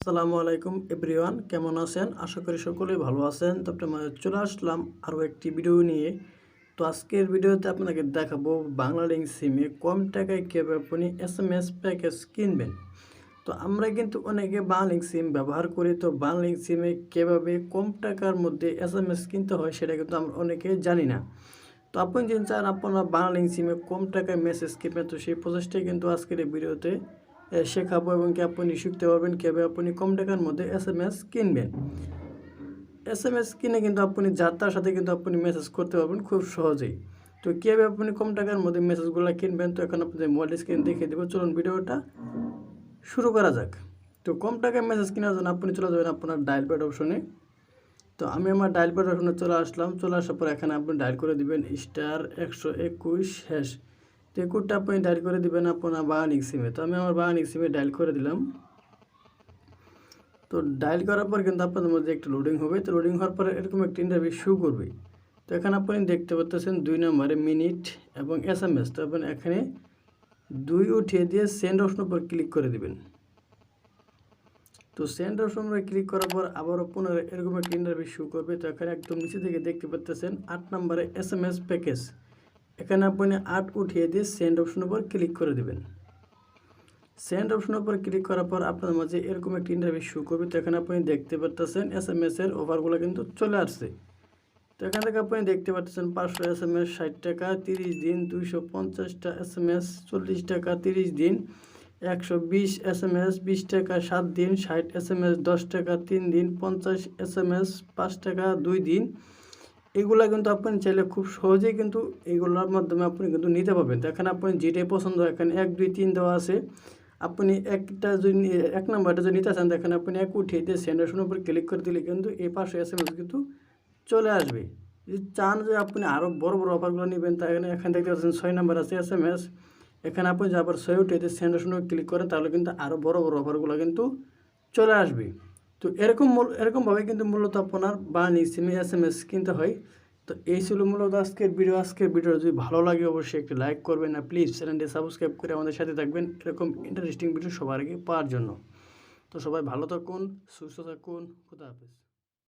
আসসালামু আলাইকুম এভরিওয়ান, কেমন আছেন? আশা করি সকলেই ভালো আছেন। তো আপনার চলে আসলাম আরও একটি ভিডিও নিয়ে। তো আজকের ভিডিওতে আপনাকে দেখাবো বাংলালিংক সিমে কম টাকায় কীভাবে আপনি SMS প্যাকেজ কিনবেন। তো আমরা কিন্তু অনেকে বাংলালিংক সিম ব্যবহার করি। তো বাংলালিংক সিমে কীভাবে কম টাকার মধ্যে SMS কিনতে হয় সেটা কিন্তু আমরা অনেকে জানি না। তো আপনি যদি চান আপনার বাংলালিংক সিমে কম টাকায় মেসেজ কিনবেন, তো সেই প্রসেসটাই কিন্তু আজকের এই ভিডিওতে শেখাবো এবং কি আপনি শিখতে পারবেন কীভাবে আপনি কম টাকার মধ্যে SMS কিনবেন। SMS কিনে কিন্তু আপনি যার তার সাথে কিন্তু আপনি মেসেজ করতে পারবেন খুব সহজেই। তো কীভাবে আপনি কম টাকার মধ্যে মেসেজগুলো কিনবেন, তো এখন আপনাদের মোবাইল স্ক্রিন দেখিয়ে দেবো। চলুন ভিডিওটা শুরু করা যাক। তো কম টাকায় মেসেজ কেনার জন্য আপনি চলে যাবেন আপনার ডায়াল প্যাড অপশনে। তো আমি আমার ডায়াল প্যাড অপশনে চলে আসলাম। চলে আসার পর এখানে আপনি ডায়াল করে দিবেন *121#। তো এই কোডটা আপনি ডায়াল করে দিবেন আপনার বাংলালিংক সিমে। তো আমি আমার বাংলালিংক সিমে ডায়াল করে দিলাম। তো ডায়াল করার পর কিন্তু আপনাদের মধ্যে একটু লোডিং হবে। তো লোডিং হওয়ার পরে এরকম একটা ইন্টারভিউ শো করবে। তো এখানে আপনি দেখতে পাচ্ছেন 2 নম্বরে মিনিট এবং SMS। তো আপনি এখানে 2 উঠিয়ে দিয়ে সেন্ড অপশনের উপর ক্লিক করে দিবেন। তো সেন্ড অপশনের উপর ক্লিক করার পর আবারও পুনরায় এরকম একটা ইন্টারভিউ শো করবে। তো এখানে একদম নিচে থেকে দেখতে পাচ্ছেন 8 নম্বরে SMS প্যাকেজ। এখানে আপনি 8 উঠিয়ে দিয়ে সেন্ড অপশনের উপর ক্লিক করে দিবেন। সেন্ড অপশনের উপর ক্লিক করার পর আপনার মাঝে এরকম একটা ইন্টারভিউ শো করবে। তো এখানে আপনি দেখতে পাচ্ছেন SMS এর অফারগুলো কিন্তু চলে আসছে। তো এখান থেকে আপনি দেখতে পাচ্ছেন 500 SMS 60 টাকা 30 দিন, 250টা SMS 40 টাকা 30 দিন, 120 SMS 20 টাকা 7 দিন, 60 SMS 10 টাকা 3 দিন, 50 SMS 5 টাকা 2 দিন। এগুলা কিন্তু আপনি চাইলে খুব সহজেই কিন্তু এইগুলোর মাধ্যমে আপনি কিন্তু নিতে পারবেন। তো এখানে আপনি যেটাই পছন্দ হয়, এখানে 1 2 3 দেওয়া আছে। আপনি একটা যদি 1 নাম্বারটা যদি নিতে চান, দেখেন আপনি 1 উঠিয়ে দিয়ে সেন্ড অপশনের উপর ক্লিক করে দিলে কিন্তু এই 500 SMS কিন্তু চলে আসবে। যদি চান যে আপনি আরও বড় বড় অফারগুলো নেবেন, তাহলে এখানে দেখতে পাচ্ছেন 6 নাম্বার আছে SMS। এখানে আপনি যে আবার 6 উঠিয়ে দিয়ে সেন্ড অপশনের উপর ক্লিক করেন, তাহলে কিন্তু আরও বড় বড় অফারগুলো কিন্তু চলে আসবে। তো এরকমভাবে কিন্তু মূলত আপনার বাংলালিংক সিমে SMS কিনতে হয়। তো এই ছিল মূলত আজকের ভিডিও। আজকের ভিডিও যদি ভালো লাগে অবশ্যই একটি লাইক করবেন, আর প্লিজ চ্যানেলটি সাবস্ক্রাইব করে আমাদের সাথে থাকবেন এরকম ইন্টারেস্টিং ভিডিও সবার আগে পাওয়ার জন্য। তো সবাই ভালো থাকুন, সুস্থ থাকুন, খুদা হাফেজ।